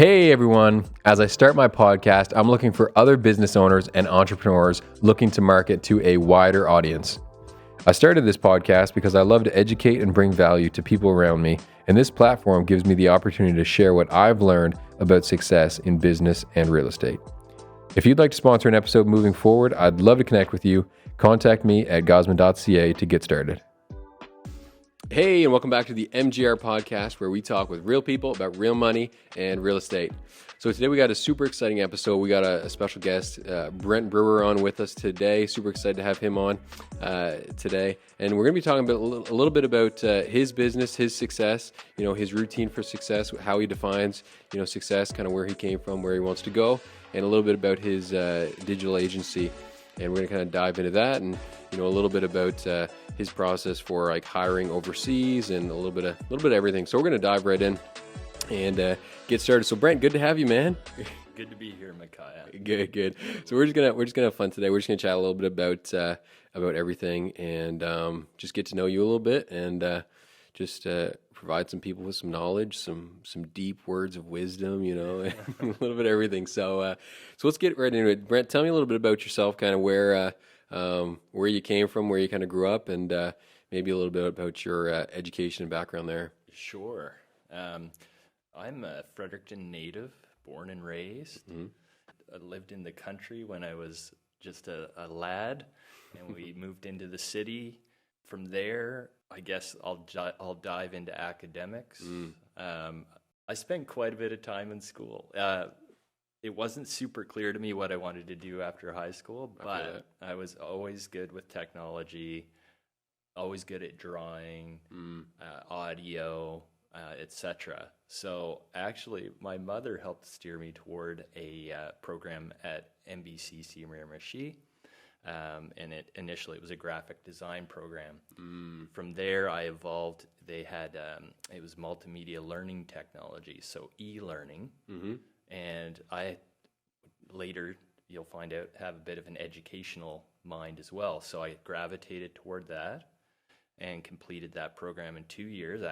Hey everyone, as I start my podcast, I'm looking for other business owners and entrepreneurs looking to market to a wider audience. I started this podcast because I love to educate and bring value to people around me, and this platform gives me the opportunity to share what I've learned about success in business and real estate. If you'd like to sponsor an episode moving forward, I'd love to connect with you. Contact me at gosman.ca to get started. Hey, and welcome back to the MGR podcast, where we talk with real people about real money and real estate. So today we got a super exciting episode. We got a special guest, Brent Brewer, on with us today. Super excited to have him on today. And we're going to be talking about a little bit about his business, his success, his routine for success, how he defines, success, kind of where he came from, where he wants to go, and a little bit about his digital agency. And we're going to kind of dive into that and, a little bit about his process for like hiring overseas and a little bit of everything. So we're going to dive right in and get started. So Brent, good to have you, man. Good to be here, Micaiah. Good. So we're just gonna have fun today. We're just gonna chat a little bit about everything and just get to know you a little bit and just provide some people with some knowledge, some deep words of wisdom, and a little bit of everything. So let's get right into it. Brent, tell me a little bit about yourself, kind of where you came from, where you kind of grew up, and maybe a little bit about your education and background there. Sure. I'm a Fredericton native, born and raised. Mm-hmm. I lived in the country when I was just a lad, and we moved into the city. From there, I guess I'll dive into academics. I spent quite a bit of time in school. It wasn't super clear to me what I wanted to do after high school, but I was always good with technology, always good at drawing, audio, etc. So actually, my mother helped steer me toward a program at MBCC Miramichi. And initially it was a graphic design program. From there, I evolved. They had it was multimedia learning technology, so e-learning. And I later, you'll find out, have a bit of an educational mind as well. So I gravitated toward that and completed that program in 2 years.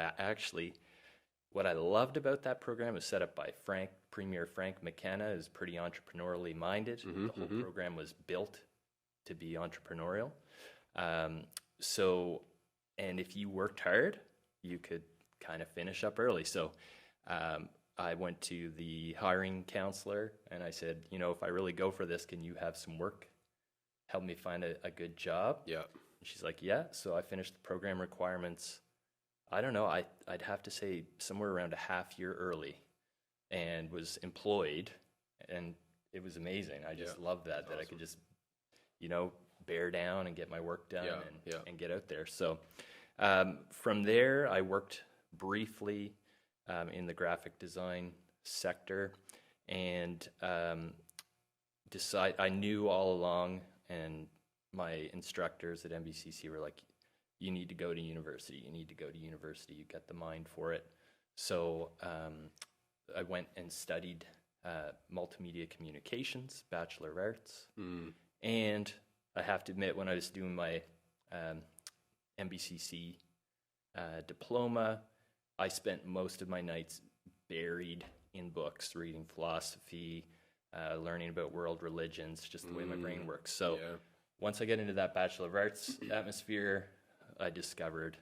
What I loved about that program was set up by Premier Frank McKenna, who's pretty entrepreneurially minded. The whole program was built to be entrepreneurial. And if you worked hard, you could kind of finish up early. So I went to the hiring counselor and I said, if I really go for this, can you have some work? Help me find a good job? Yeah. And she's like, yeah. So I finished the program requirements. I don't know, I'd have to say somewhere around a half year early, and was employed, and it was amazing. I just loved that awesome. I could just bear down and get my work done and get out there. So from there, I worked briefly in the graphic design sector, and I knew all along, and my instructors at MBCC were like, you need to go to university. You got the mind for it. So I went and studied multimedia communications, Bachelor of Arts, and I have to admit, when I was doing my MBCC diploma, I spent most of my nights buried in books, reading philosophy, learning about world religions, just the way my brain works. So once I get into that Bachelor of Arts atmosphere, I discovered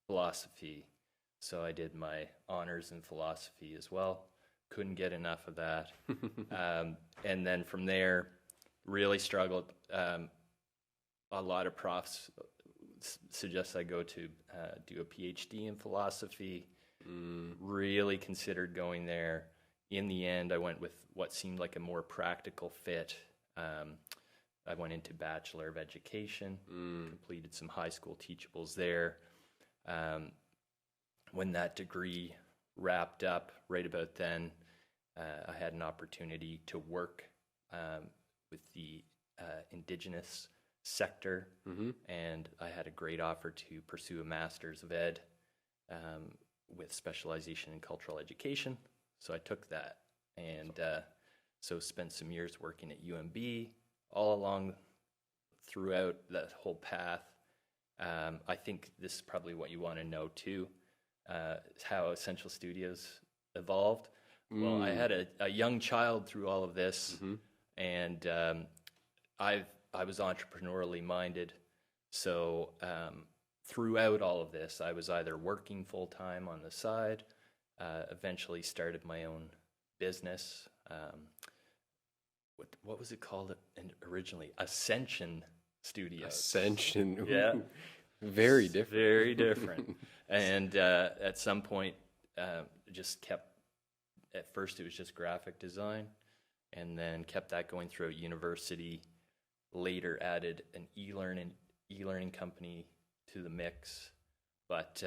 philosophy. So I did my honors in philosophy as well. Couldn't get enough of that. And then from there, really struggled. A lot of profs suggest I go to do a PhD in philosophy. Really considered going there. In the end, I went with what seemed like a more practical fit. I went into Bachelor of Education, completed some high school teachables there. When that degree wrapped up, right about then, I had an opportunity to work with the Indigenous sector, and I had a great offer to pursue a Master's of Ed with specialization in cultural education. So I took that, and so spent some years working at UMB. All along throughout that whole path, I think this is probably what you want to know too, how Essential Studios evolved. Well, I had a young child through all of this, and I was entrepreneurially minded. So throughout all of this, I was either working full time on the side, eventually started my own business. What was it called originally? Ascension Studios. Ascension. Yeah. Very different. Very different. And at some point, just kept, at first it was just graphic design, and then kept that going throughout university. Later added an e-learning company to the mix. But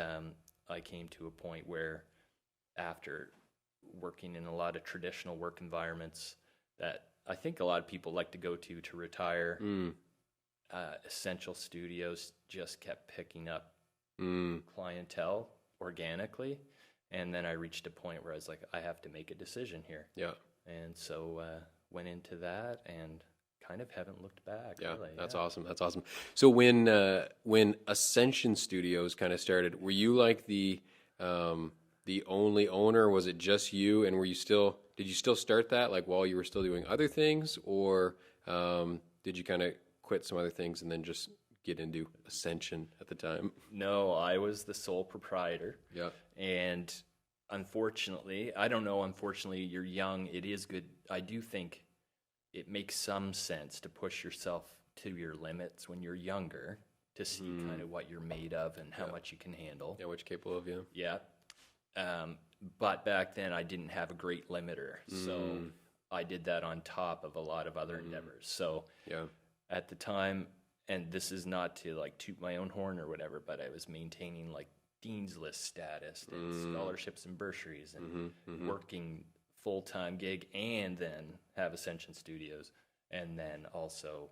I came to a point where, after working in a lot of traditional work environments that I think a lot of people like to go to retire, Essential Studios just kept picking up clientele organically. And then I reached a point where I was like, I have to make a decision here. Yeah. And so went into that and kind of haven't looked back. Yeah, really. that's awesome. That's awesome. So when Ascension Studios kind of started, were you like the only owner? Was it just you? And did you still start that like while you were still doing other things, or did you kind of quit some other things and then just get into Ascension at the time? No, I was the sole proprietor. Yeah. And unfortunately, you're young. It is good. I do think it makes some sense to push yourself to your limits when you're younger to see kind of what you're made of and how much you can handle. Yeah, what you're capable of, yeah. Yeah. But back then I didn't have a great limiter. So I did that on top of a lot of other endeavors. So at the time, and this is not to like toot my own horn or whatever, but I was maintaining like Dean's List status and scholarships and bursaries and working full-time gig, and then have Ascension Studios, and then also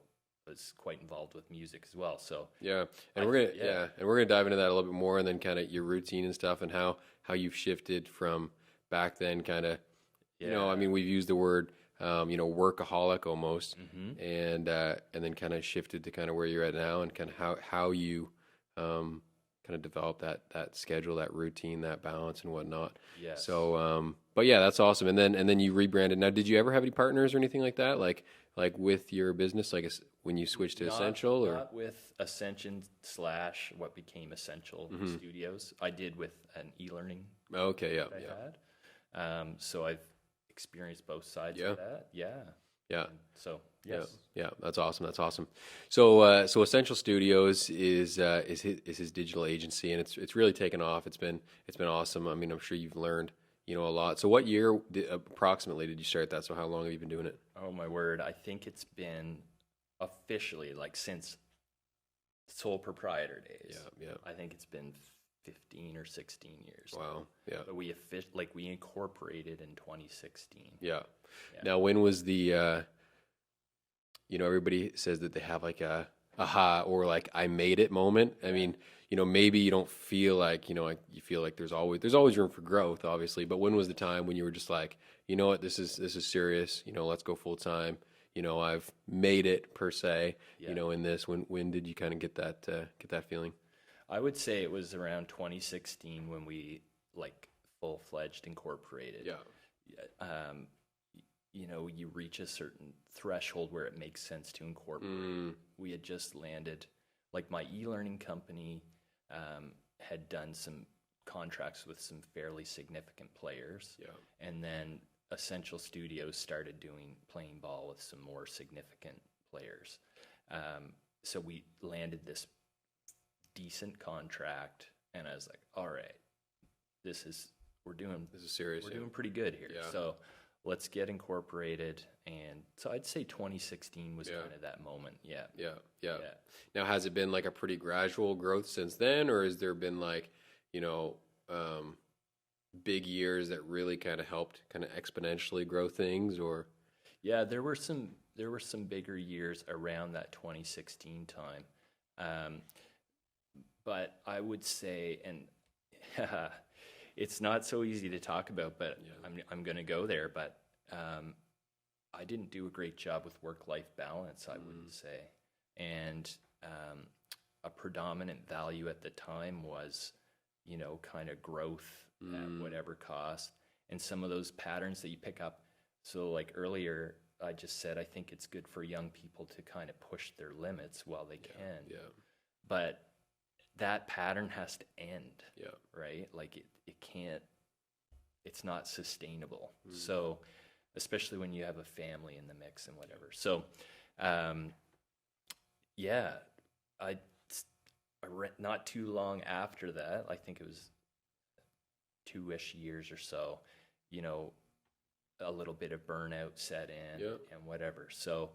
was quite involved with music as well. So we're gonna dive into that a little bit more, and then kind of your routine and stuff, and how you've shifted from back then, kind of, you know, I mean, we've used the word workaholic almost, and then kind of shifted to kind of where you're at now, and kind of how you kind of develop that schedule, that routine, that balance and whatnot. Yes. So, but yeah, that's awesome. And then you rebranded. Now, did you ever have any partners or anything like that? Like with your business, like when you switched to Essential, or not with Ascension / what became Essential Studios. I did with an e-learning. Okay. Yeah. I had. So I've experienced both sides of that. Yeah. Yeah. So yes. Yeah, that's awesome. That's awesome. So so Essential Studios is his digital agency, and it's really taken off. It's been awesome. I mean, I'm sure you've learned a lot. So what year approximately did you start that? So how long have you been doing it? Oh my word! I think it's been officially like since sole proprietor days. Yeah. I think it's been 15 or 16 years. Wow. Yeah. But we incorporated in 2016. Yeah. Now, when was the everybody says that they have like a aha or like I made it moment. I mean, maybe you don't feel like, like you feel like there's always room for growth, obviously. But when was the time when you were just like, you know what, this is serious, let's go full time. I've made it per se, in this. When did you kind of get that feeling? I would say it was around 2016 when we like full-fledged incorporated. Yeah. You reach a certain threshold where it makes sense to incorporate. We had just landed, like my e-learning company had done some contracts with some fairly significant players. Yeah. And then Essential Studios started playing ball with some more significant players. So we landed this decent contract, and I was like, all right, this is serious. We're doing pretty good here. Yeah. So let's get incorporated. And so I'd say 2016 was kind of that moment. Yeah. Now, has it been like a pretty gradual growth since then, or has there been like, big years that really kind of helped kind of exponentially grow things? Or yeah, there were some bigger years around that 2016 time. But I would say, and it's not so easy to talk about, but I'm going to go there. But I didn't do a great job with work-life balance, I wouldn't say. And a predominant value at the time was, kind of growth at whatever cost. and some of those patterns that you pick up. So like earlier, I just said, I think it's good for young people to kind of push their limits while they can. Yeah. But that pattern has to end. Yeah. Right? Like it can't, it's not sustainable. So especially when you have a family in the mix and whatever. So, yeah, I not too long after that, I think it was 2-ish years or so, you know, a little bit of burnout set in and whatever. So,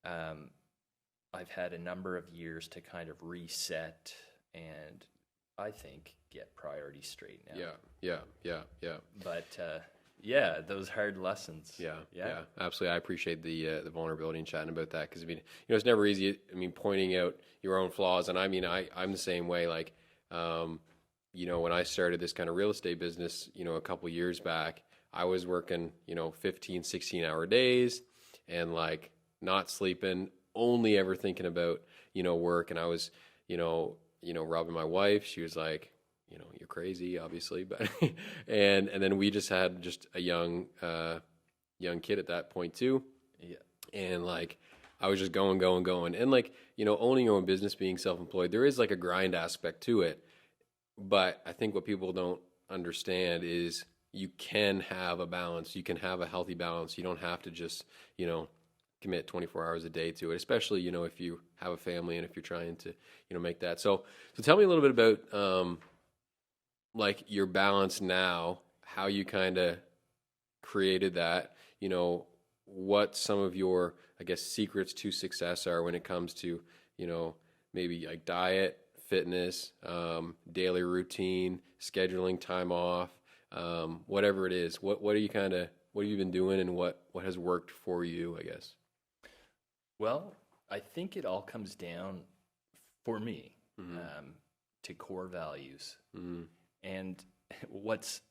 I've had a number of years to kind of reset and I think get priorities straight now. Yeah. But, yeah, those hard lessons. Yeah, absolutely. I appreciate the vulnerability and chatting about that because I mean, you know, it's never easy. I mean, pointing out your own flaws, and I mean, I'm the same way. Like, you know, when I started this kind of real estate business, you know, a couple years back, I was working, you know, 15, 16-hour days, and like not sleeping, only ever thinking about, you know, work, and I was, you know, robbing my wife. She was like, you know, you're crazy, obviously, but and then we just had just a young kid at that point too. Yeah. And like I was just going. And like, you know, owning your own business, being self-employed, there is like a grind aspect to it. But I think what people don't understand is you can have a balance. You can have a healthy balance. You don't have to just, you know, commit 24 hours a day to it, especially, you know, if you have a family and if you're trying to, you know, make that. So tell me a little bit about like your balance now, how you kind of created that, you know, what some of your, I guess, secrets to success are when it comes to, you know, maybe like diet, fitness, daily routine, scheduling time off, whatever it is. What have you been doing and what has worked for you, I guess? Well, I think it all comes down for me to core values. And what's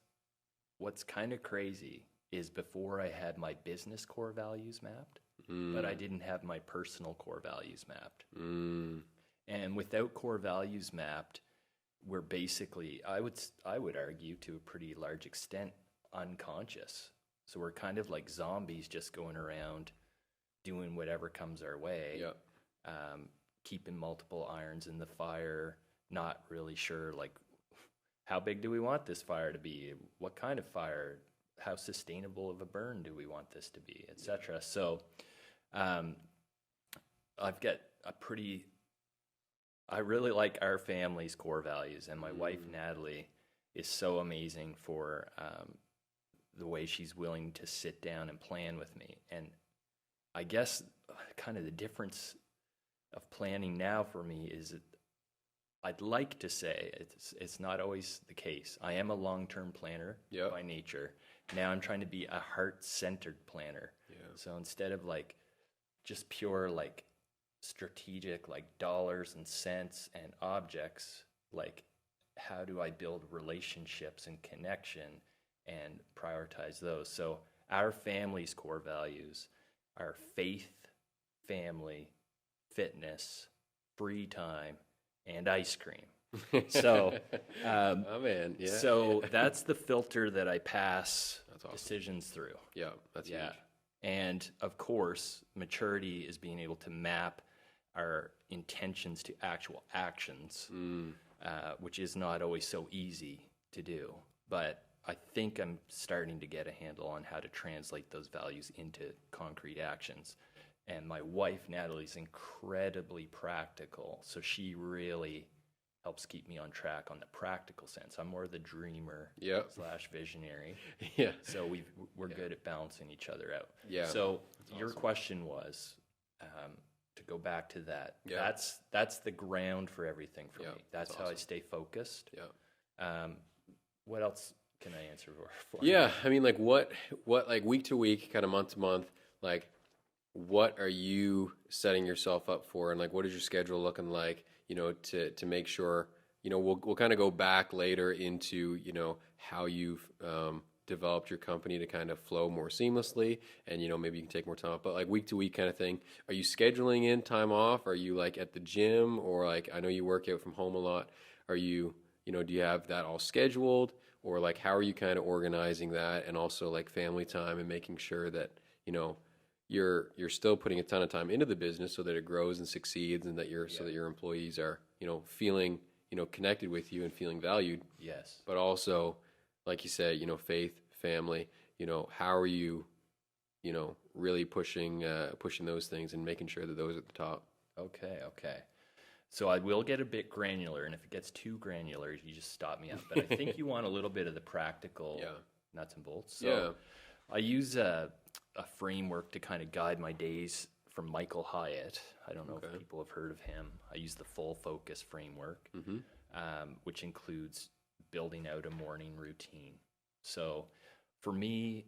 kind of crazy is before I had my business core values mapped, but I didn't have my personal core values mapped. And without core values mapped, we're basically, I would argue to a pretty large extent, unconscious. So we're kind of like zombies just going around doing whatever comes our way, keeping multiple irons in the fire, not really sure like, how big do we want this fire to be? What kind of fire? How sustainable of a burn do we want this to be, etc. So I've got I really like our family's core values, and my wife, Natalie, is so amazing for the way she's willing to sit down and plan with me. And I guess kind of the difference of planning now for me is that I'd like to say it's not always the case. I am a long-term planner by nature. Now I'm trying to be a heart-centered planner. So instead of like just pure like strategic like dollars and cents and objects, like how do I build relationships and connection and prioritize those? So our family's core values are faith, family, fitness, free time, and ice cream. So, oh man, yeah. So that's the filter that I pass decisions through. Yeah, that's huge. And of course, maturity is being able to map our intentions to actual actions, which is not always so easy to do. But I think I'm starting to get a handle on how to translate those values into concrete actions. And my wife, Natalie's incredibly practical, so she really helps keep me on track on the practical sense. I'm more the dreamer / visionary. So we're good at balancing each other out. So your question was, to go back to that, that's the ground for everything for me. That's how I stay focused. What else can I answer for? I mean, like what like week to week, kind of month to month, like what are you setting yourself up for, and like what is your schedule looking like, you know, to make sure, you know, we'll kind of go back later into, you know, how you've developed your company to kind of flow more seamlessly, and, you know, maybe you can take more time off, but like week to week kind of thing. Are you scheduling in time off? Are you like at the gym, or like I know you work out from home a lot. Are you, you know, do you have that all scheduled? or like how are you kind of organizing that, and also like family time and making sure that, you know, you're still putting a ton of time into the business so that it grows and succeeds, and that so that your employees are, you know, feeling, you know, connected with you and feeling valued. Yes. But also, like you said, you know, faith, family, you know, how are you, you know, really pushing those things and making sure that those are at the top. Okay. So I will get a bit granular, and if it gets too granular, you just stop me up. But I think you want a little bit of the practical nuts and bolts. So I use a framework to kind of guide my days from Michael Hyatt. I don't know if people have heard of him. I use the full focus framework, which includes building out a morning routine. So for me,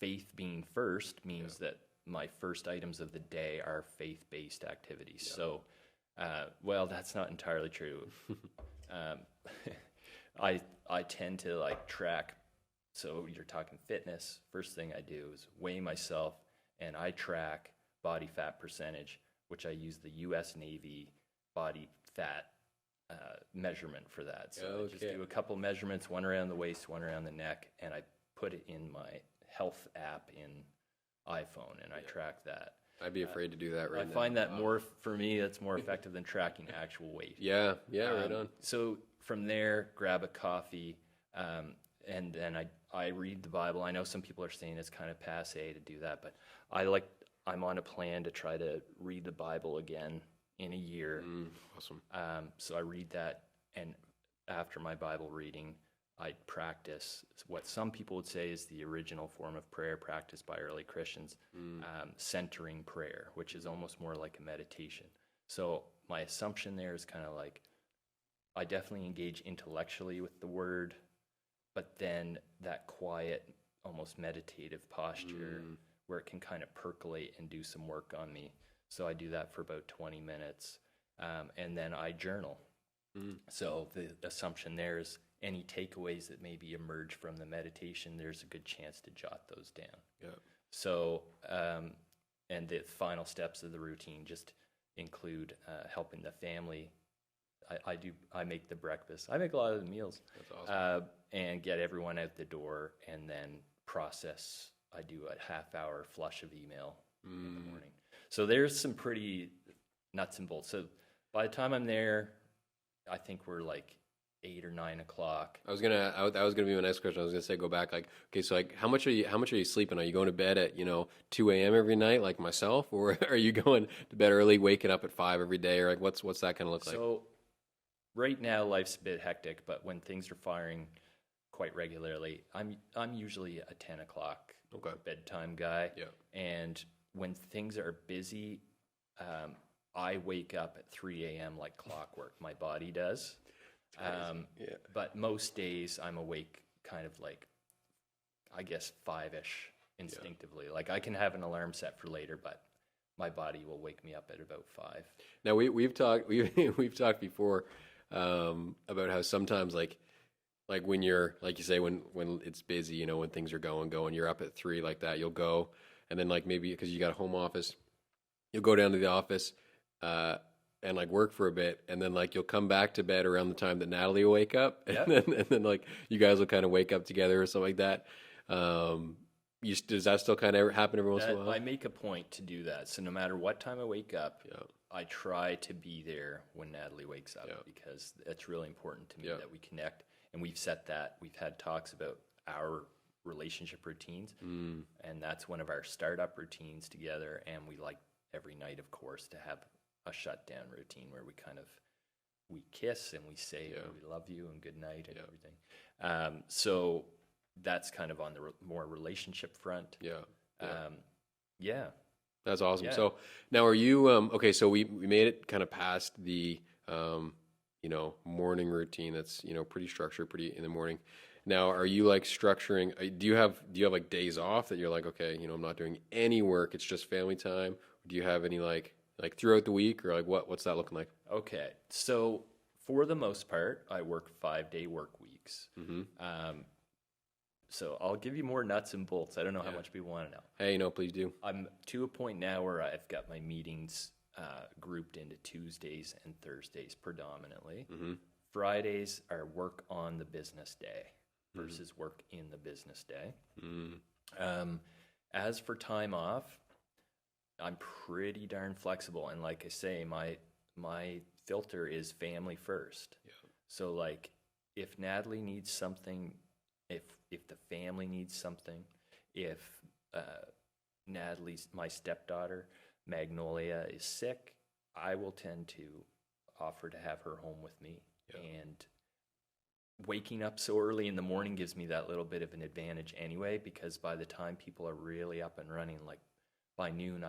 faith being first means that my first items of the day are faith-based activities. So, well, that's not entirely true. I tend to like track. So you're talking fitness. First thing I do is weigh myself, and I track body fat percentage, which I use the U.S. Navy body fat measurement for that. So I just do a couple measurements, one around the waist, one around the neck, and I put it in my health app in iPhone, and I track that. I'd be afraid to do that right now. I find that more, for me, that's more effective than tracking actual weight. Yeah, right on. So from there, grab a coffee, and then I read the Bible. I know some people are saying it's kind of passé to do that, but I'm on a plan to try to read the Bible again in a year. Awesome. So I read that, and after my Bible reading, I practice what some people would say is the original form of prayer practiced by early Christians, centering prayer, which is almost more like a meditation. So my assumption there is kind of like, I definitely engage intellectually with the word, but then that quiet, almost meditative posture where it can kind of percolate and do some work on me. So I do that for about 20 minutes, and then I journal. So the assumption there is any takeaways that maybe emerge from the meditation, there's a good chance to jot those down. Yeah. So, and the final steps of the routine just include helping the family. I make the breakfast. I make a lot of the meals. That's awesome. And get everyone out the door, and then process. I do a half-hour flush of email in the morning. So there's some pretty nuts and bolts. So by the time I'm there, I think we're like 8 or 9 o'clock. That was gonna be my next question. I was gonna say, go back, like, okay, so like, how much are you sleeping? Are you going to bed at 2 a.m. every night like myself, or are you going to bed early, waking up at 5 every day, or like what's that kind of look like? So right now life's a bit hectic, but when things are firing quite regularly, I'm usually a 10 o'clock bedtime guy. Yeah. And when things are busy, I wake up at 3 a.m. like clockwork. My body does. But most days I'm awake kind of like, I guess, 5-ish instinctively. Like I can have an alarm set for later, but my body will wake me up at about 5. Now we've talked before about how sometimes like when you're, like you say, when it's busy, when things are going, you're up at 3 like that, you'll go, and then like maybe because you got a home office, you'll go down to the office and like work for a bit, and then like you'll come back to bed around the time that Natalie will wake up, and then like you guys will kind of wake up together or something like that. Does that still kind of happen every once in a while? I make a point to do that. So no matter what time I wake up, I try to be there when Natalie wakes up, because it's really important to me that we connect. And we've set that. We've had talks about our relationship routines, and that's one of our startup routines together. And we like every night, of course, to have a shutdown routine where we kiss and we say we love you and good night and everything. So that's kind of on the more relationship front. That's awesome. So now are you okay? So we made it kind of past the morning routine. That's pretty structured, pretty in the morning. Now, are you like structuring? Do you have like days off that you're like, okay, I'm not doing any work. It's just family time. Do you have any like throughout the week, or like what's that looking like? Okay, so for the most part, I work 5-day work weeks. So I'll give you more nuts and bolts. I don't know how much people want to know. Hey, please do. I'm to a point now where I've got my meetings grouped into Tuesdays and Thursdays predominantly. Fridays are work on the business day versus work in the business day. As for time off, I'm pretty darn flexible, and like I say, my filter is family first. Yeah. So like, if Natalie needs something, if the family needs something, if my stepdaughter Magnolia is sick, I will tend to offer to have her home with me. Yeah. And waking up so early in the morning gives me that little bit of an advantage anyway, because by the time people are really up and running, like by noon,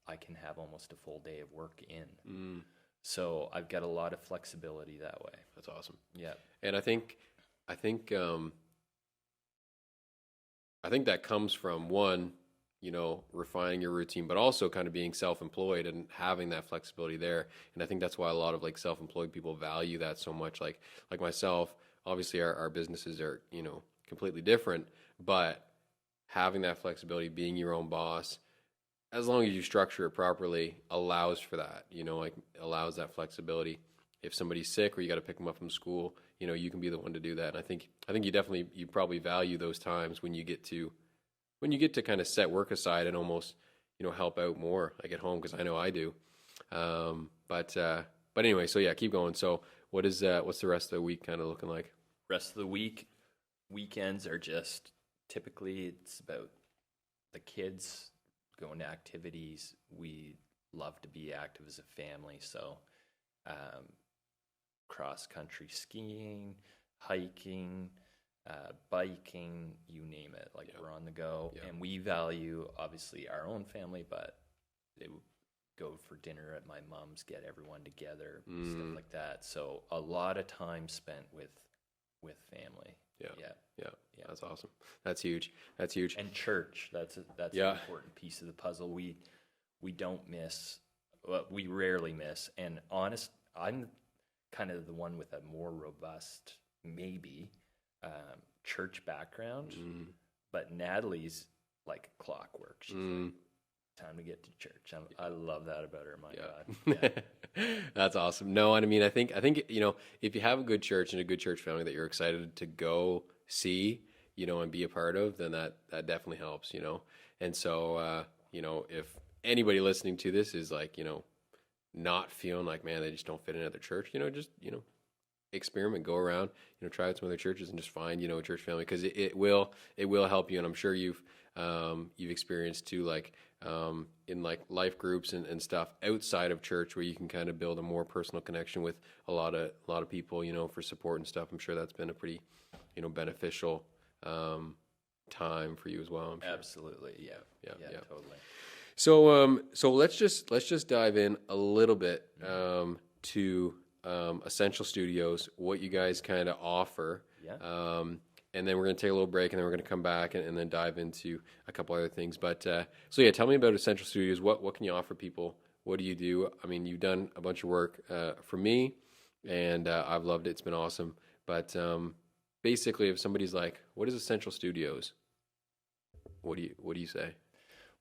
I can have almost a full day of work in. So I've got a lot of flexibility that way. That's awesome. Yeah. And I think that comes from, one, refining your routine, but also kind of being self-employed and having that flexibility there. And I think that's why a lot of like self-employed people value that so much. Like myself, obviously our businesses are, completely different, but having that flexibility, being your own boss, as long as you structure it properly, allows for that, like allows that flexibility. If somebody's sick or you got to pick them up from school, you can be the one to do that. And I think you probably value those times when you get to kind of set work aside and almost, help out more, like at home, because I know I do. But anyway, so yeah, keep going. So what's the rest of the week kind of looking like? Rest of the week, weekends are just typically it's about the kids going to activities. We love to be active as a family, so cross-country skiing, hiking, biking, you name it. Like we're on the go, and we value obviously our own family, but they would go for dinner at my mom's, get everyone together, stuff like that. So a lot of time spent with family. Yeah. That's awesome. That's huge. And church. That's an important piece of the puzzle. We don't miss. Well, we rarely miss. And I'm kind of the one with a more robust, maybe, church background. But Natalie's like clockwork. She's like, time to get to church. I love that about her. My God. Yeah. That's awesome. No, I mean, I think, if you have a good church and a good church family that you're excited to go see, and be a part of, then that definitely helps, And so, if anybody listening to this is like, not feeling like, man, they just don't fit in at their church, just, experiment, go around, try out some other churches and just find, a church family, because it will help you. And I'm sure you've experienced too, like, in like life groups and stuff outside of church, where you can kind of build a more personal connection with a lot of people, for support and stuff. I'm sure that's been a pretty, beneficial time for you as well. I'm sure. Absolutely. Yeah, totally. So let's just dive in a little bit to Essential Studios, what you guys kind of offer. Yeah. And then we're going to take a little break, and then we're going to come back and then dive into a couple other things. But so yeah, tell me about Essential Studios. What can you offer people? What do you do? I mean, you've done a bunch of work for me, and I've loved it. It's been awesome. But basically, if somebody's like, "What is Essential Studios?" What do you say?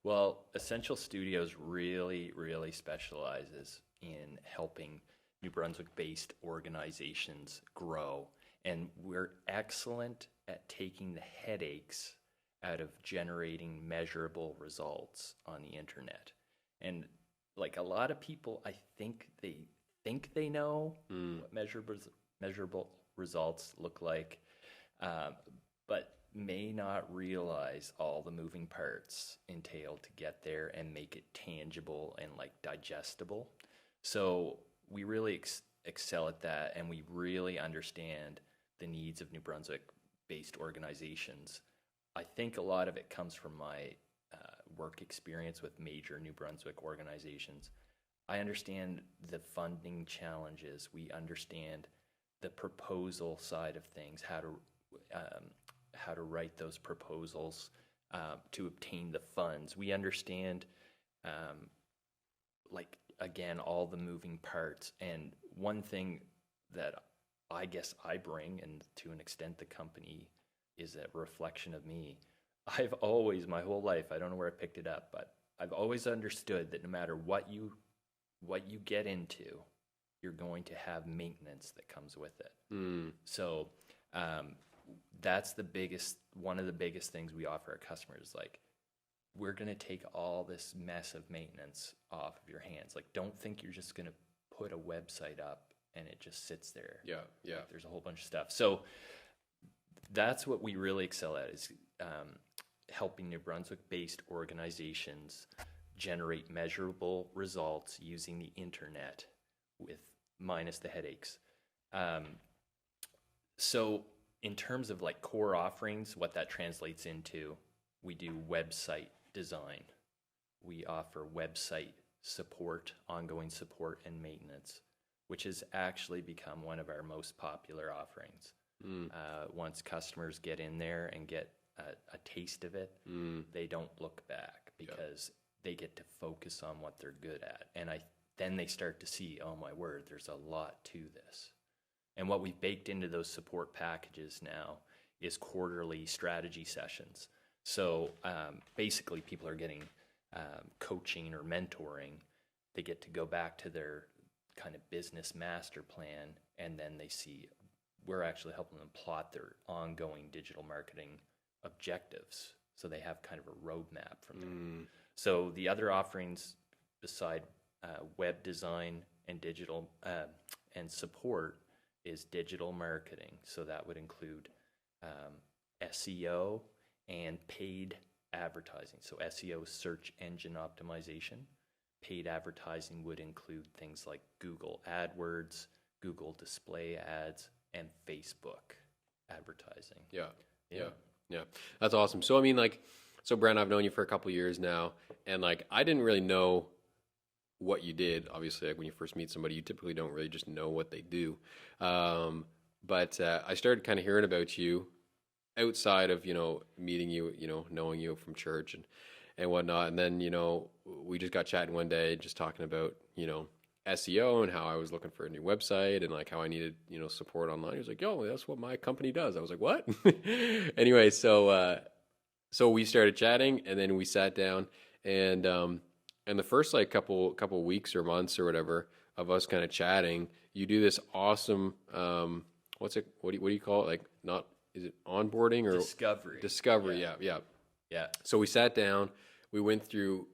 Well, Essential Studios really, really specializes in helping New Brunswick-based organizations grow. And we're excellent at taking the headaches out of generating measurable results on the internet. And like a lot of people, I think they know what measurable results look like, but may not realize all the moving parts entailed to get there and make it tangible and like digestible. So we really excel at that, and we really understand the needs of New Brunswick-based organizations. I think a lot of it comes from my work experience with major New Brunswick organizations. I understand the funding challenges. We understand the proposal side of things, how to write those proposals to obtain the funds. We understand, again, all the moving parts. And one thing that I guess I bring, and to an extent the company is a reflection of me. I've always, my whole life, I don't know where I picked it up, but I've always understood that no matter what you get into, you're going to have maintenance that comes with it. Mm. So that's one of the biggest things we offer our customers. Like, we're going to take all this mess of maintenance off of your hands. Like, don't think you're just going to put a website up and it just sits there. Yeah. Like, there's a whole bunch of stuff. So that's what we really excel at, is helping New Brunswick-based organizations generate measurable results using the internet with minus the headaches. So in terms of like core offerings, what that translates into, we do website design. We offer website support, ongoing support and maintenance, which has actually become one of our most popular offerings. Once customers get in there and get a taste of it, they don't look back, because they get to focus on what they're good at. And then they start to see, oh my word, there's a lot to this. And what we've baked into those support packages now is quarterly strategy sessions. So basically people are getting coaching or mentoring. They get to go back to their kind of business master plan, and then they see we're actually helping them plot their ongoing digital marketing objectives. So they have kind of a roadmap from there. So the other offerings beside web design and digital and support is digital marketing. So that would include SEO and paid advertising. So SEO is search engine optimization. Paid advertising would include things like Google AdWords, Google display ads, and Facebook advertising. Yeah. That's awesome. So, I mean, like, so Brent, I've known you for a couple of years now, and like, I didn't really know what you did. Obviously, like when you first meet somebody, you typically don't really just know what they do. But I started kind of hearing about you outside of, meeting you, knowing you from church and whatnot. And then, we just got chatting one day, just talking about, SEO and how I was looking for a new website and like how I needed, support online. He was like, yo, that's what my company does. I was like, what? Anyway, so we started chatting, and then we sat down, and the first like couple weeks or months or whatever of us kind of chatting, you do this awesome, what do you call it? Like, is it onboarding or discovery? Yeah. So we sat down, we went through,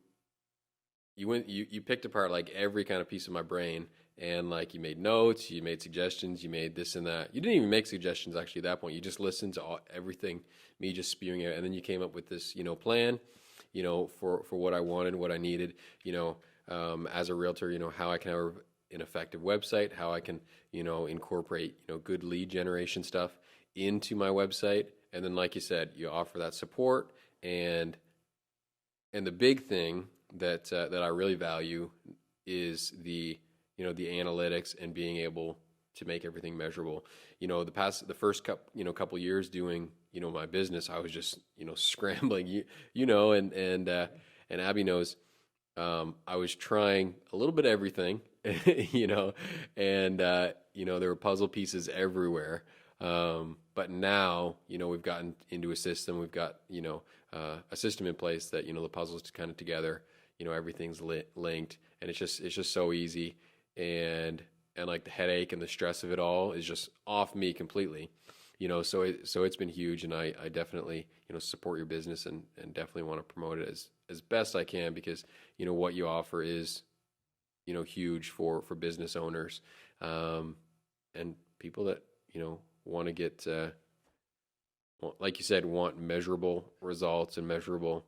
you picked apart like every kind of piece of my brain, and like you made notes, you made suggestions, you made this and that. You didn't even make suggestions actually at that point. You just listened to everything, me just spewing out, and then you came up with this, plan, for what I wanted, what I needed, as a realtor, how I can have an effective website, how I can, incorporate, good lead generation stuff into my website. And then, like you said, you offer that support, and the big thing that I really value is the analytics and being able to make everything measurable. The first couple years doing, my business, I was just, scrambling, and Abby knows, I was trying a little bit of everything, and, there were puzzle pieces everywhere. But now, we've gotten into a system, we've got, a system in place that, the puzzles kind of together, everything's linked, and it's just so easy. And like the headache and the stress of it all is just off me completely, so it's been huge. And I definitely, support your business and definitely want to promote it as best I can, because, what you offer is, huge for business owners, and people that, want to get, like you said, want measurable results and measurable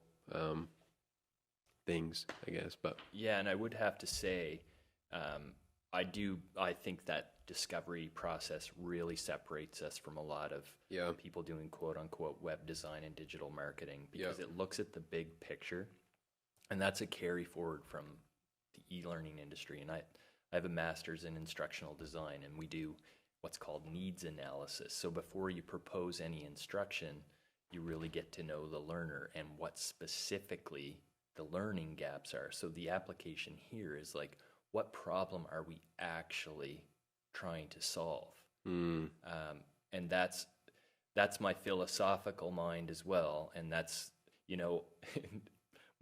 things, I guess. But yeah, and I would have to say, I think that discovery process really separates us from a lot of people doing quote unquote web design and digital marketing, because it looks at the big picture, and that's a carry forward from the e-learning industry. And I have a master's in instructional design, and we do what's called needs analysis. So before you propose any instruction, you really get to know the learner and what specifically the learning gaps are. So the application here is like, what problem are we actually trying to solve? And that's my philosophical mind as well. And that's,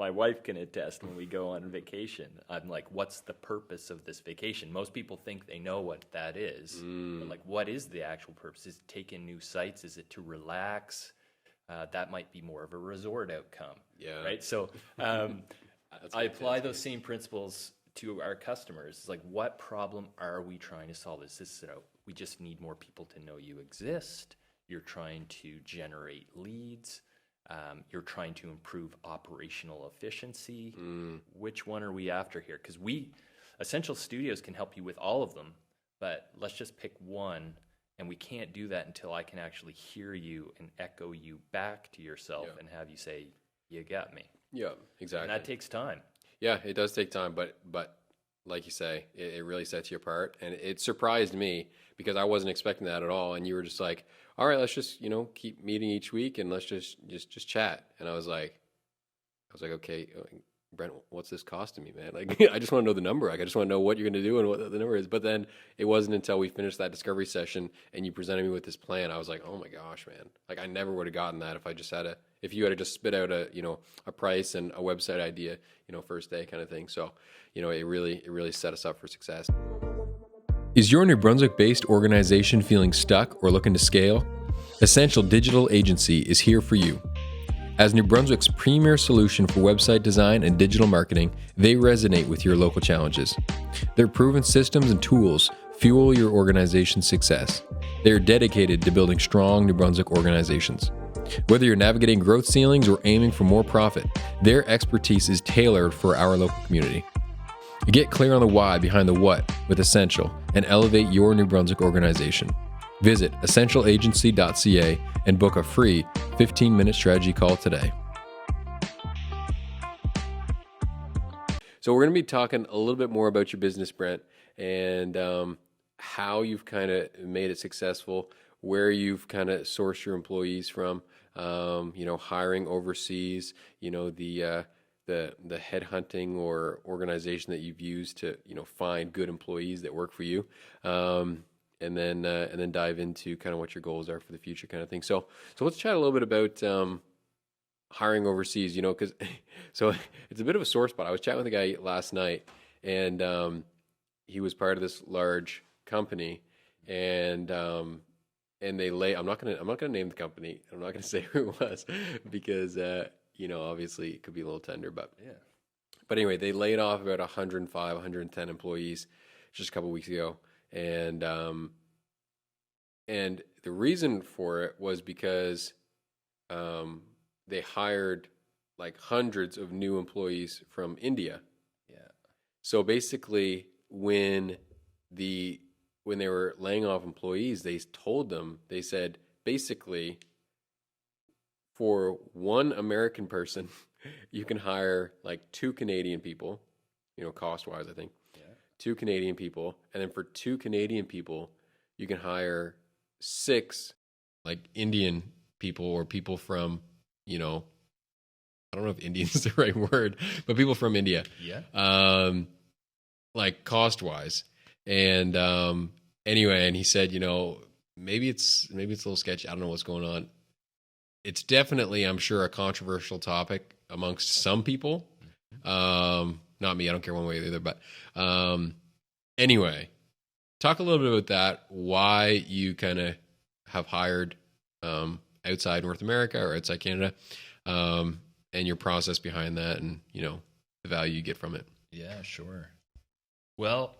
my wife can attest when we go on vacation. I'm like, what's the purpose of this vacation? Most people think they know what that is. But like, what is the actual purpose? Is it to take in new sites? Is it to relax? That might be more of a resort outcome. Yeah. Right. So I apply those same principles to our customers. It's like, what problem are we trying to solve? Is this, we just need more people to know you exist. You're trying to generate leads. You're trying to improve operational efficiency. Which one are we after here? Because Essential Studios can help you with all of them, but let's just pick one. And we can't do that until I can actually hear you and echo you back to yourself and have you say, you got me. Yeah, exactly. And that takes time. Yeah, it does take time, but like you say, it really sets you apart. And it surprised me because I wasn't expecting that at all. And you were just like, all right, let's just, keep meeting each week and let's just chat. And I was like, okay, Brent, what's this costing me, man? Like, I just want to know the number. Like, I just want to know what you're going to do and what the number is. But then it wasn't until we finished that discovery session and you presented me with this plan, I was like, oh my gosh, man. Like, I never would have gotten that if you had just spit out a price and a website idea, first day kind of thing. So, it really set us up for success. Is your New Brunswick-based organization feeling stuck or looking to scale? Essential Digital Agency is here for you. As New Brunswick's premier solution for website design and digital marketing, they resonate with your local challenges. Their proven systems and tools fuel your organization's success. They are dedicated to building strong New Brunswick organizations. Whether you're navigating growth ceilings or aiming for more profit, their expertise is tailored for our local community. Get clear on the why behind the what with Essential and elevate your New Brunswick organization. Visit essentialagency.ca and book a free 15-minute strategy call today. So we're going to be talking a little bit more about your business, Brent, and how you've kind of made it successful, where you've kind of sourced your employees from, hiring overseas, the headhunting or organization that you've used to, find good employees that work for you. And then dive into kind of what your goals are for the future kind of thing. So let's chat a little bit about hiring overseas, because so it's a bit of a sore spot. I was chatting with a guy last night and he was part of this large company and they I'm not gonna name the company. I'm not gonna say who it was because obviously it could be a little tender, but anyway, they laid off about 105, 110 employees just a couple of weeks ago. And the reason for it was because they hired like hundreds of new employees from India. Yeah. So basically, when they were laying off employees, they said basically, for one American person, you can hire like 2 Canadian people, cost-wise, I think. 2 Canadian people, and then for 2 Canadian people, you can hire 6 like Indian people or people from, I don't know if Indian is the right word, but people from India. Yeah. Like cost-wise. And anyway, and he said, maybe it's a little sketchy. I don't know what's going on. It's definitely, I'm sure, a controversial topic amongst some people. Not me, I don't care one way or the other, but anyway, talk a little bit about that, why you kind of have hired outside North America or outside Canada, and your process behind that and, the value you get from it. Yeah, sure. Well,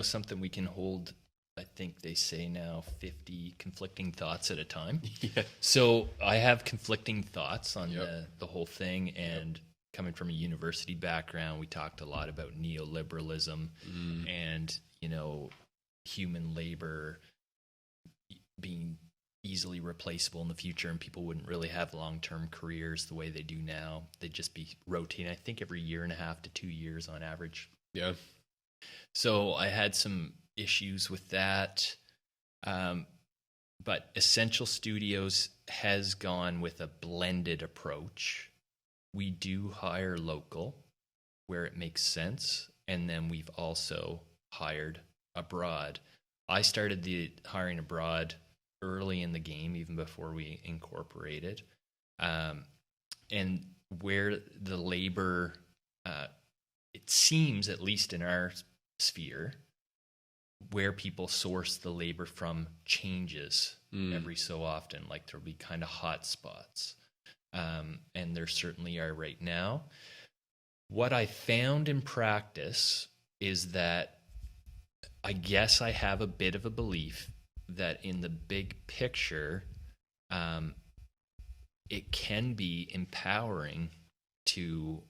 something we can hold, I think they say now, 50 conflicting thoughts at a time. Yeah. So I have conflicting thoughts on the whole thing, and coming from a university background, we talked a lot about neoliberalism and, human labor being easily replaceable in the future, and people wouldn't really have long-term careers the way they do now. They'd just be rotating, I think, every 1.5 to 2 years on average. Yeah. So I had some issues with that. But Essential Studios has gone with a blended approach. We do hire local where it makes sense, and then we've also hired abroad. I started the hiring abroad early in the game, even before we incorporated. And where the labor, it seems, at least in our sphere, where people source the labor from changes every so often. Like there'll be kind of hot spots. And there certainly are right now. What I found in practice is that I guess I have a bit of a belief that in the big picture, it can be empowering to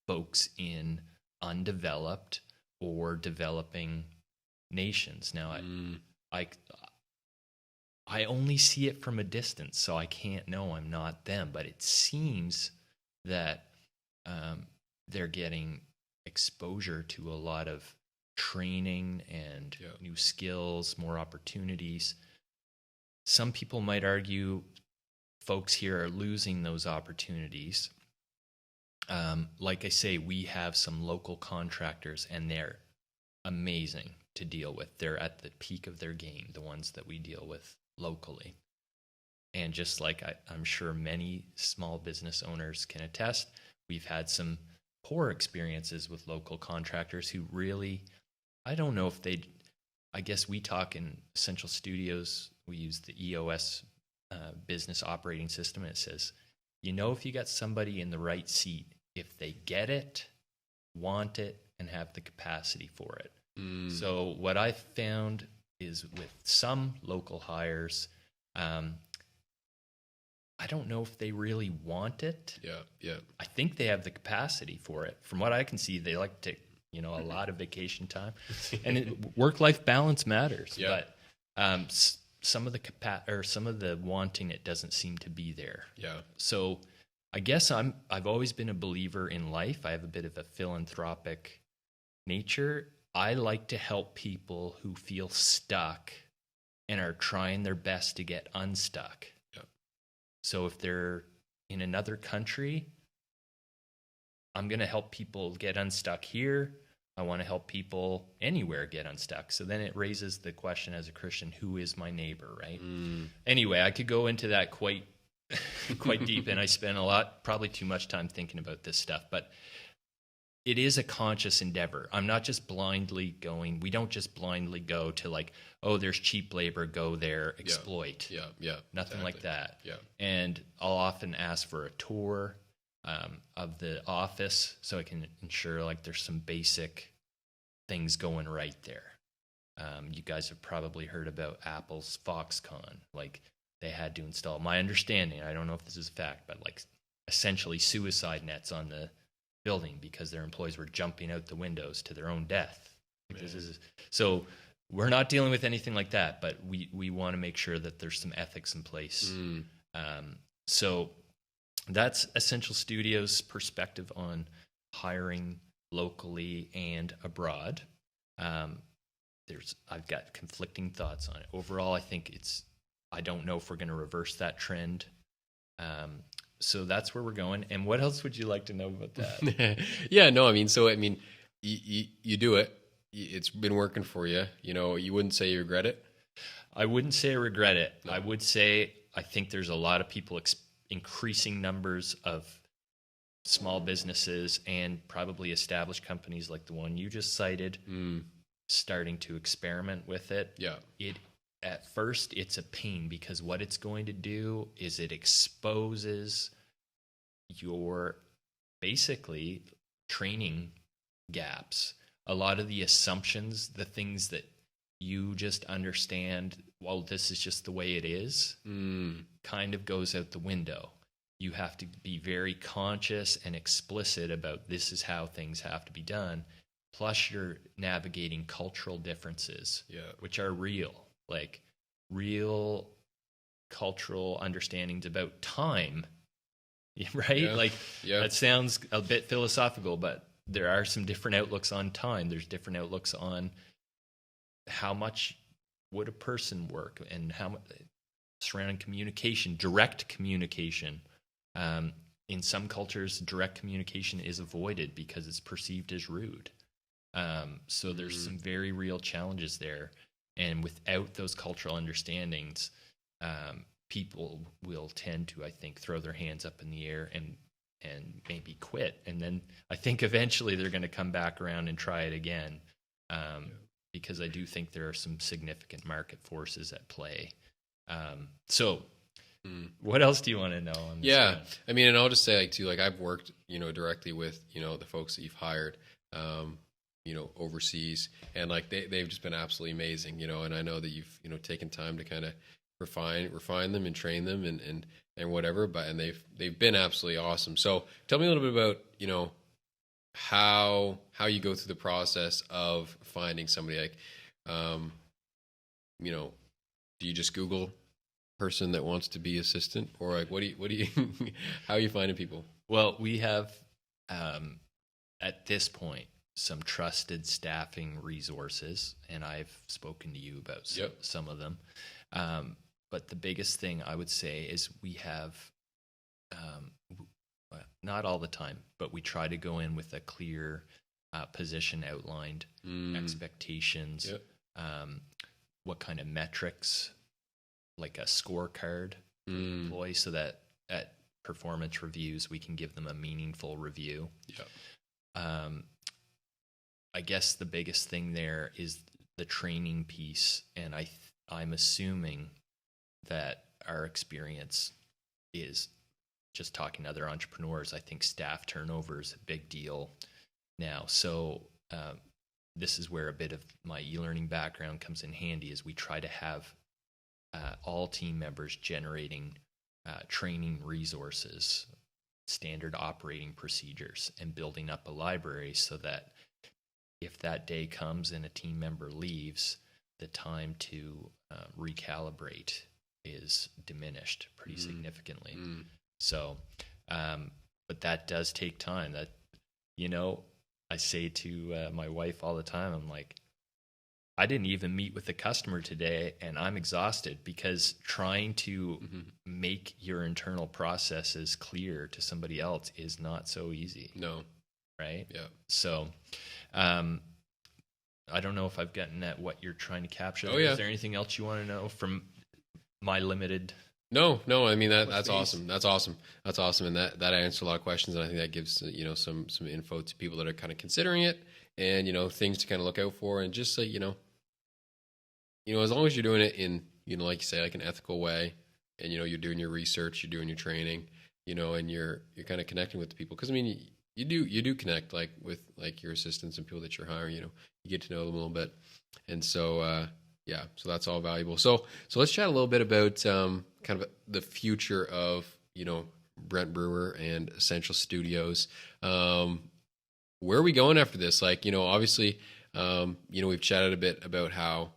folks in undeveloped or developing nations. Now, I only see it from a distance, so I can't know. I'm not them, but it seems that they're getting exposure to a lot of training and new skills, more opportunities. Some people might argue folks here are losing those opportunities. Like I say, we have some local contractors, and they're amazing to deal with. They're at the peak of their game, the ones that we deal with locally. And just like I'm sure many small business owners can attest, we've had some poor experiences with local contractors who really, I don't know if I guess we talk in Essential Studios, we use the EOS business operating system, and it says, if you got somebody in the right seat, if they get it, want it, and have the capacity for it. So what I found is with some local hires, I don't know if they really want it. I think they have the capacity for it. From what I can see, they like to take, a lot of vacation time, and work-life balance matters. But some of the wanting, it doesn't seem to be there. So I guess I've always been a believer in life. I have a bit of a philanthropic nature. I like to help people who feel stuck and are trying their best to get unstuck. So if they're in another country, I'm going to help people get unstuck here. I want to help people anywhere get unstuck. So then it raises the question as a Christian, who is my neighbor, right? Anyway, I could go into that quite deep, and I spent probably too much time thinking about this stuff, but it is a conscious endeavor. I'm not just blindly going. We don't just blindly go to like, oh, there's cheap labor, go there, exploit. Nothing like that. And I'll often ask for a tour of the office so I can ensure like there's some basic things going right there. You guys have probably heard about Apple's Foxconn. Like they had to install, my understanding, I don't know if this is a fact, but like essentially suicide nets on the building because their employees were jumping out the windows to their own death. So we're not dealing with anything like that, but we want to make sure that there's some ethics in place. So that's Essential Studios' perspective on hiring locally and abroad. I've got conflicting thoughts on it. Overall, I think I don't know if we're going to reverse that trend. So that's where we're going. And what else would you like to know about that? You do it. It's been working for you. You wouldn't say you regret it? I wouldn't say I regret it. No. I would say I think there's a lot of people, increasing numbers of small businesses and probably established companies like the one you just cited, starting to experiment with it. At first, it's a pain because what it's going to do is it exposes your basically training gaps. A lot of the assumptions, the things that you just understand, well, this is just the way it is, kind of goes out the window. You have to be very conscious and explicit about this is how things have to be done. Plus, you're navigating cultural differences, which are real. Like real cultural understandings about time, right? That sounds a bit philosophical, but there are some different outlooks on time. There's different outlooks on how much would a person work and how much surrounding communication, direct communication. In some cultures, direct communication is avoided because it's perceived as rude. So there's some very real challenges there. And without those cultural understandings, people will tend to, I think, throw their hands up in the air and and maybe quit. And then I think eventually they're going to come back around and try it again, because I do think there are some significant market forces at play. So what else do you want to know on this? Yeah. I mean, and I'll just say, like, too, like, I've worked, directly with, the folks that you've hired, overseas, and like they've just been absolutely amazing, and I know that you've, taken time to kind of refine them and train them and whatever, and they've been absolutely awesome. So tell me a little bit about, how you go through the process of finding somebody, like, do you just Google person that wants to be assistant, or like what do you how are you finding people? Well, we have at this point some trusted staffing resources, and I've spoken to you about some of them. But the biggest thing I would say is we have, not all the time, but we try to go in with a clear position outlined, expectations, what kind of metrics, like a scorecard for the employee, so that at performance reviews we can give them a meaningful review. I guess the biggest thing there is the training piece, and I'm assuming that our experience is, just talking to other entrepreneurs, I think staff turnover is a big deal now. So this is where a bit of my e-learning background comes in handy, is we try to have all team members generating training resources, standard operating procedures, and building up a library so that if that day comes and a team member leaves, the time to recalibrate is diminished pretty significantly. So, but that does take time. That, I say to my wife all the time, I'm like, I didn't even meet with the customer today, and I'm exhausted, because trying to make your internal processes clear to somebody else is not so easy. No. Right? Yeah. So, I don't know if I've gotten at what you're trying to capture. Oh, yeah. Is there anything else you want to know from my limited? No. I mean, that's awesome. That's awesome. And that answers a lot of questions. And I think that gives, some info to people that are kind of considering it, and, things to kind of look out for. And just so, as long as you're doing it in, like you say, like an ethical way, and, you're doing your research, you're doing your training, and you're kind of connecting with the people. Cause I mean, you do connect, like, with like your assistants and people that you're hiring, you get to know them a little bit. And so, so that's all valuable. So let's chat a little bit about kind of the future of, Brent Brewer and Essential Studios. Where are we going after this? Like, obviously, we've chatted a bit about how,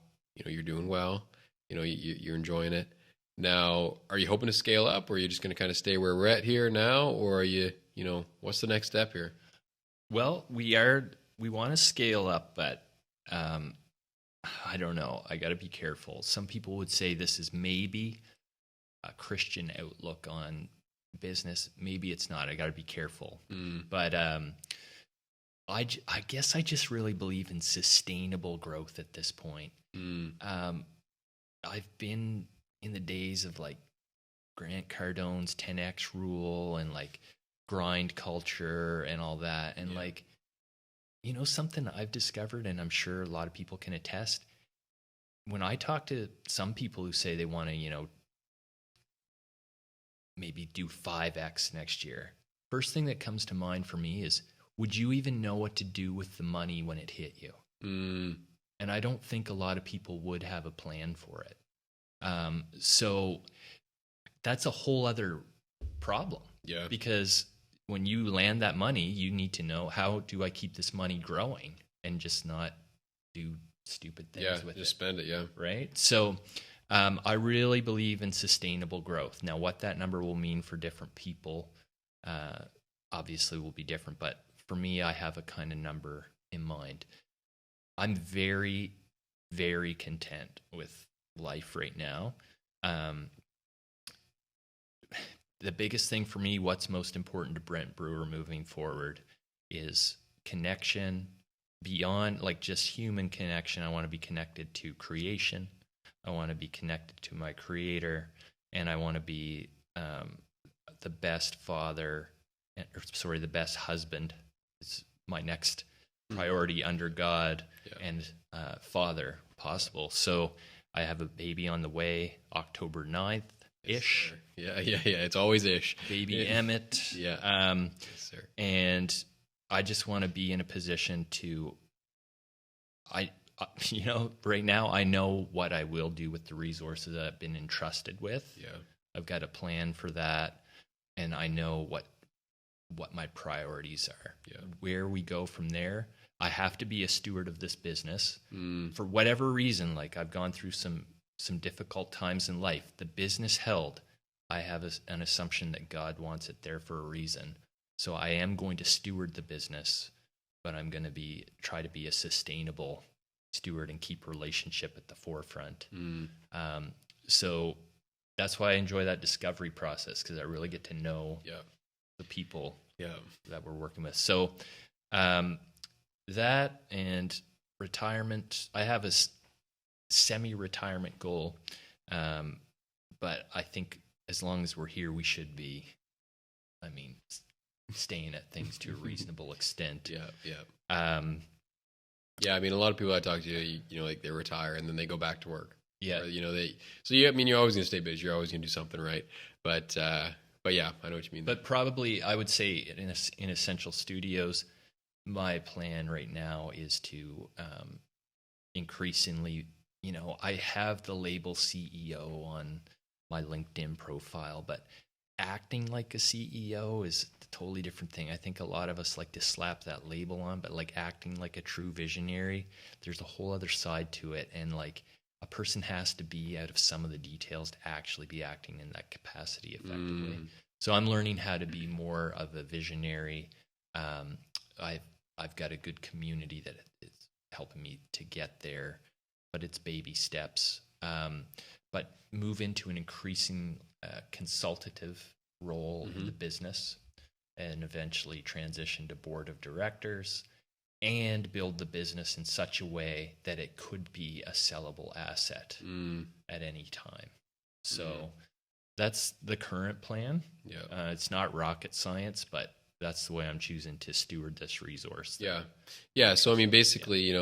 you're doing well, you're enjoying it. Now, are you hoping to scale up, or are you just going to kind of stay where we're at here now? Or are you, what's the next step here? Well, we want to scale up, but I don't know. I got to be careful. Some people would say this is maybe a Christian outlook on business. Maybe it's not. I got to be careful. But I guess I just really believe in sustainable growth at this point. I've been in the days of like Grant Cardone's 10X rule and like grind culture and all that. And like, something I've discovered, and I'm sure a lot of people can attest, when I talk to some people who say they want to, maybe do 5X next year, first thing that comes to mind for me is, would you even know what to do with the money when it hit you? And I don't think a lot of people would have a plan for it. So that's a whole other problem. Yeah. Because when you land that money, you need to know, how do I keep this money growing and just not do stupid things with it? Yeah, just spend it, Right? So I really believe in sustainable growth. Now, what that number will mean for different people obviously will be different, but for me, I have a kind of number in mind. I'm very, very content with life right now. The biggest thing for me, what's most important to Brent Brewer moving forward, is connection beyond like just human connection. I want to be connected to creation. I want to be connected to my creator, and I want to be the best father the best husband is my next priority under God and father possible. So I have a baby on the way, October 9th ish. Yeah. It's always ish. Baby Emmett. Yeah. Yes, sir. And I just want to be in a position to, right now I know what I will do with the resources that I've been entrusted with. Yeah. I've got a plan for that, and I know what my priorities are. Yeah. Where we go from there, I have to be a steward of this business for whatever reason. Like, I've gone through some difficult times in life. The business held. I have an assumption that God wants it there for a reason. So I am going to steward the business, but I'm going to try to be a sustainable steward and keep relationship at the forefront. So that's why I enjoy that discovery process, because I really get to know the people that we're working with. So that and retirement, I have a semi-retirement goal, but I think as long as we're here, we should be, staying at things to a reasonable extent. I mean, a lot of people I talk to, like they retire and then they go back to work. Yeah. Or, you're always going to stay busy. You're always going to do something, right? But yeah, I know what you mean. But probably I would say in Essential Studios, my plan right now is to increasingly, I have the label CEO on my LinkedIn profile, but acting like a CEO is a totally different thing. I think a lot of us like to slap that label on, but like acting like a true visionary, there's a whole other side to it. And like a person has to be out of some of the details to actually be acting in that capacity effectively. So I'm learning how to be more of a visionary. I've got a good community that is helping me to get there, but it's baby steps. But move into an increasing consultative role in the business, and eventually transition to board of directors and build the business in such a way that it could be a sellable asset at any time. So that's the current plan. It's not rocket science, but that's the way I'm choosing to steward this resource. Yeah. So, I mean, basically,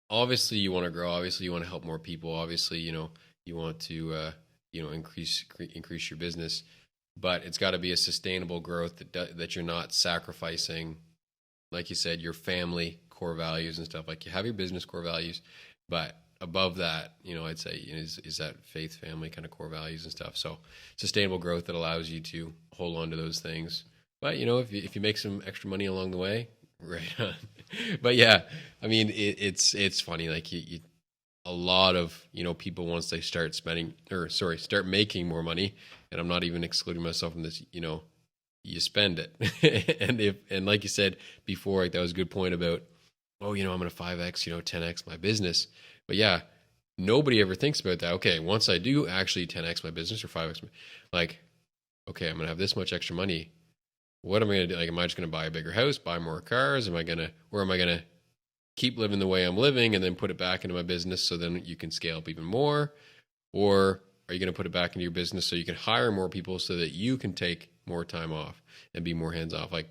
obviously you want to grow. Obviously you want to help more people. Obviously, you want to, increase your business, but it's got to be a sustainable growth that you're not sacrificing, like you said, your family core values and stuff. Like, you have your business core values, but above that, I'd say is that faith, family kind of core values and stuff. So sustainable growth that allows you to hold on to those things. But, if you make some extra money along the way, right on. But yeah, I mean, it's funny. Like, a lot of, people, once they start start making more money, and I'm not even excluding myself from this, you spend it. and like you said before, like, that was a good point about, I'm going to 5X, 10X my business. But yeah, nobody ever thinks about that. Okay, once I do actually 10X my business or 5X, like, okay, I'm going to have this much extra money. What am I going to do? Like, am I just going to buy a bigger house, buy more cars? Am I going to keep living the way I'm living and then put it back into my business so then you can scale up even more? Or are you going to put it back into your business so you can hire more people so that you can take more time off and be more hands off? Like,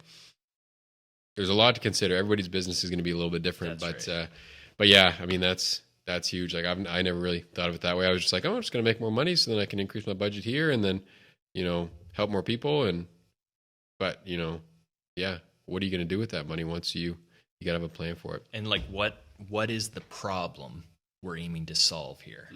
there's a lot to consider. Everybody's business is going to be a little bit different, but yeah, I mean, that's huge. Like, I never really thought of it that way. I was just like, I'm just going to make more money so then I can increase my budget here and then, help more people. But yeah, what are you going to do with that money once you got to have a plan for it? And like, what is the problem we're aiming to solve here?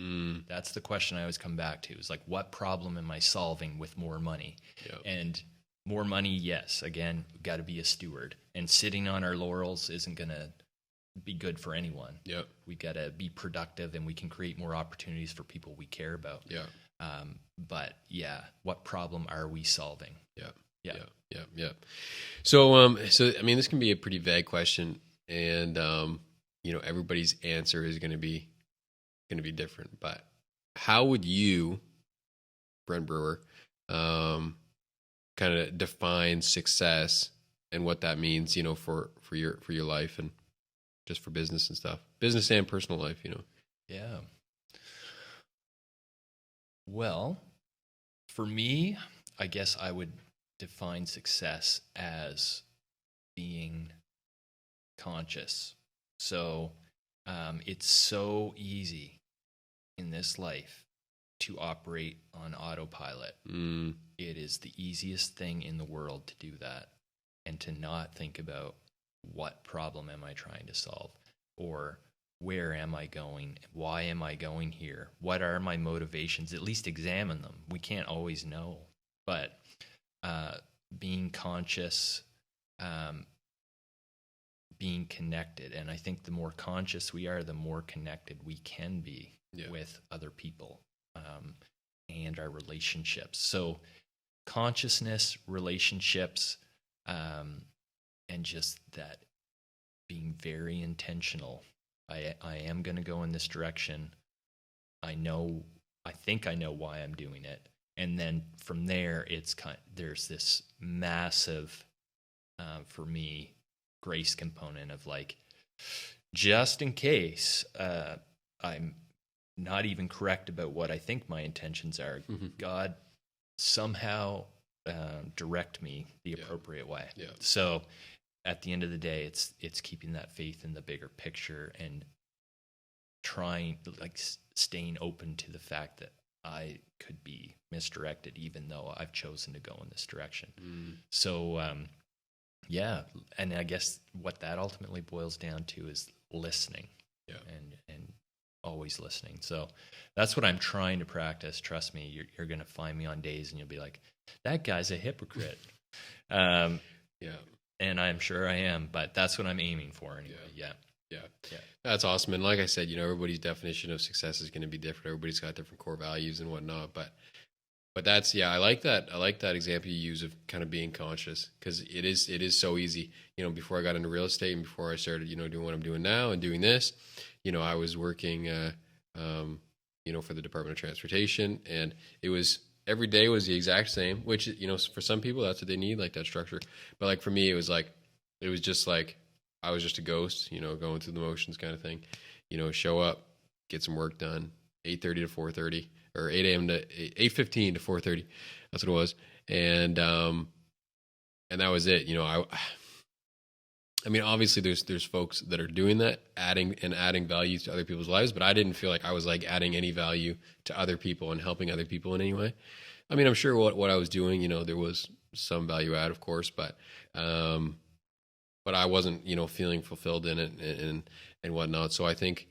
That's the question I always come back to, is like, what problem am I solving with more money? And more money, yes, again, we've got to be a steward, and sitting on our laurels isn't going to be good for anyone. We got to be productive, and we can create more opportunities for people we care about. But yeah, what problem are we solving? Yeah. So I mean, this can be a pretty vague question, and everybody's answer is going to be different. But how would you, Brent Brewer, kind of define success and what that means, for your life and just for business and stuff, business and personal life, Yeah. Well, for me, I guess I would define success as being conscious. So it's so easy in this life to operate on autopilot. It is the easiest thing in the world to do that, and to not think about what problem am I trying to solve, or where am I going? Why am I going here? What are my motivations? At least examine them. We can't always know, but being conscious, being connected. And I think the more conscious we are, the more connected we can be with other people and our relationships. So consciousness, relationships, and just that being very intentional. I am going to go in this direction. I think I know why I'm doing it. And then from there, there's this massive, for me, grace component of like, just in case I'm not even correct about what I think my intentions are, God somehow direct me the appropriate way. So at the end of the day, it's keeping that faith in the bigger picture and trying, like, staying open to the fact that I could be misdirected, even though I've chosen to go in this direction. So, and I guess what that ultimately boils down to is listening, and always listening. So that's what I'm trying to practice. Trust me, you're going to find me on days and you'll be like, that guy's a hypocrite. And I'm sure I am, but that's what I'm aiming for anyway. Yeah. That's awesome. And like I said, everybody's definition of success is going to be different. Everybody's got different core values and whatnot. But that's, I like that. I like that example you use of kind of being conscious, because it is so easy. Before I got into real estate and before I started, doing what I'm doing now and doing this, I was working, for the Department of Transportation, and it was, every day was the exact same, which, for some people that's what they need, like that structure. But like for me, it was just like, I was just a ghost, going through the motions kind of thing, show up, get some work done, 8:30 to 4:30, or 8 a.m. to 8:15 to 4:30. That's what it was. And that was it. I mean, obviously there's folks that are doing that, adding value to other people's lives, but I didn't feel like I was like adding any value to other people and helping other people in any way. I mean, I'm sure what I was doing, there was some value add, of course, but I wasn't, feeling fulfilled in it and whatnot. So I think,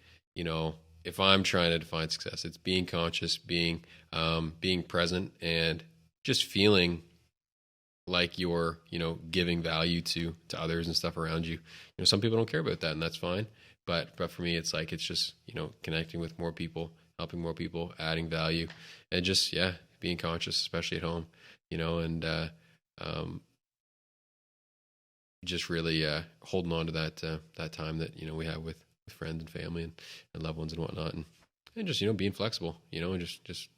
if I'm trying to define success, it's being conscious, being present, and just feeling like you're, giving value to others and stuff around you. Some people don't care about that, and that's fine. But for me, it's like, it's just, connecting with more people, helping more people, adding value, and just, being conscious, especially at home, and just really holding on to that time that, we have with friends and family and loved ones and whatnot, and just, being flexible, and just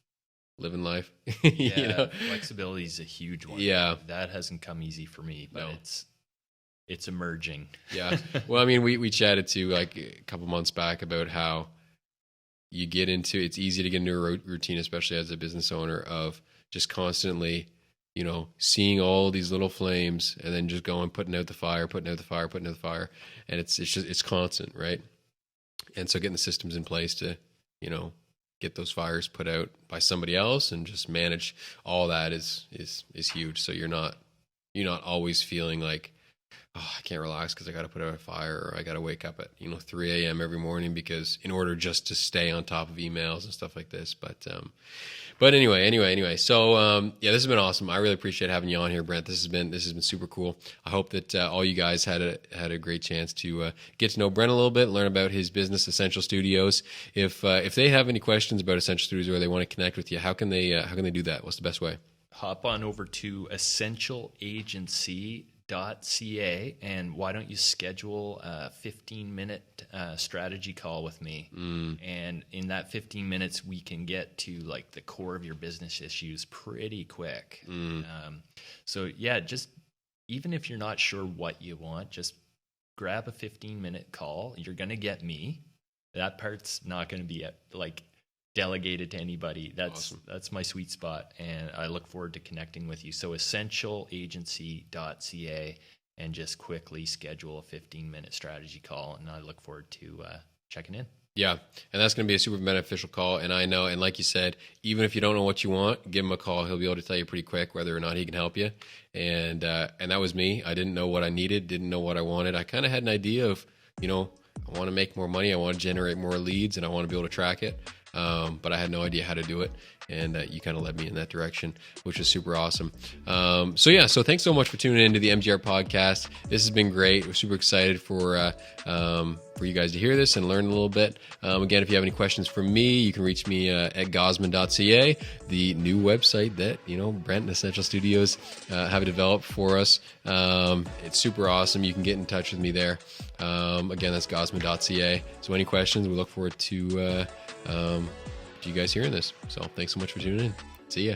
living life. Flexibility is a huge one. That hasn't come easy for me, but it's emerging. Well, I mean, we chatted too, like a couple months back, about how it's easy to get into a routine, especially as a business owner, of just constantly, seeing all these little flames and then just going, putting out the fire. And it's constant, right? And so getting the systems in place to, get those fires put out by somebody else and just manage all that is huge. So you're not always feeling like, oh, I can't relax because I got to put out a fire, or I got to wake up at 3 a.m. every morning because in order just to stay on top of emails and stuff like this. But anyway. So this has been awesome. I really appreciate having you on here, Brent. This has been super cool. I hope that all you guys had a great chance to get to know Brent a little bit, learn about his business, Essential Studios. If they have any questions about Essential Studios, or they want to connect with you, how can they do that? What's the best way? Hop on over to essentialagency.ca, and why don't you schedule a 15-minute strategy call with me? And in that 15 minutes, we can get to like the core of your business issues pretty quick. So just even if you're not sure what you want, just grab a 15-minute call. You're going to get me. That part's not going to be delegate it to anybody. That's Awesome. that's my sweet spot, and I look forward to connecting with you. So essentialagency.ca, and just quickly schedule a 15-minute strategy call, and I look forward to checking in. Yeah, and that's going to be a super beneficial call. And I know, and like you said, even if you don't know what you want, give him a call. He'll be able to tell you pretty quick whether or not he can help you. And that was me. I didn't know what I needed, didn't know what I wanted. I kind of had an idea of, I want to make more money, I want to generate more leads, and I want to be able to track it. But I had no idea how to do it. And you kind of led me in that direction, which is super awesome. So thanks so much for tuning into the MGR podcast. This has been great. We're super excited for you guys to hear this and learn a little bit. Again, if you have any questions for me, you can reach me at gosman.ca, the new website that, Brent and Essential Studios have developed for us. It's super awesome. You can get in touch with me there. Again, that's gosman.ca. So any questions, we look forward to you guys hearing this. So thanks so much for tuning in. See ya.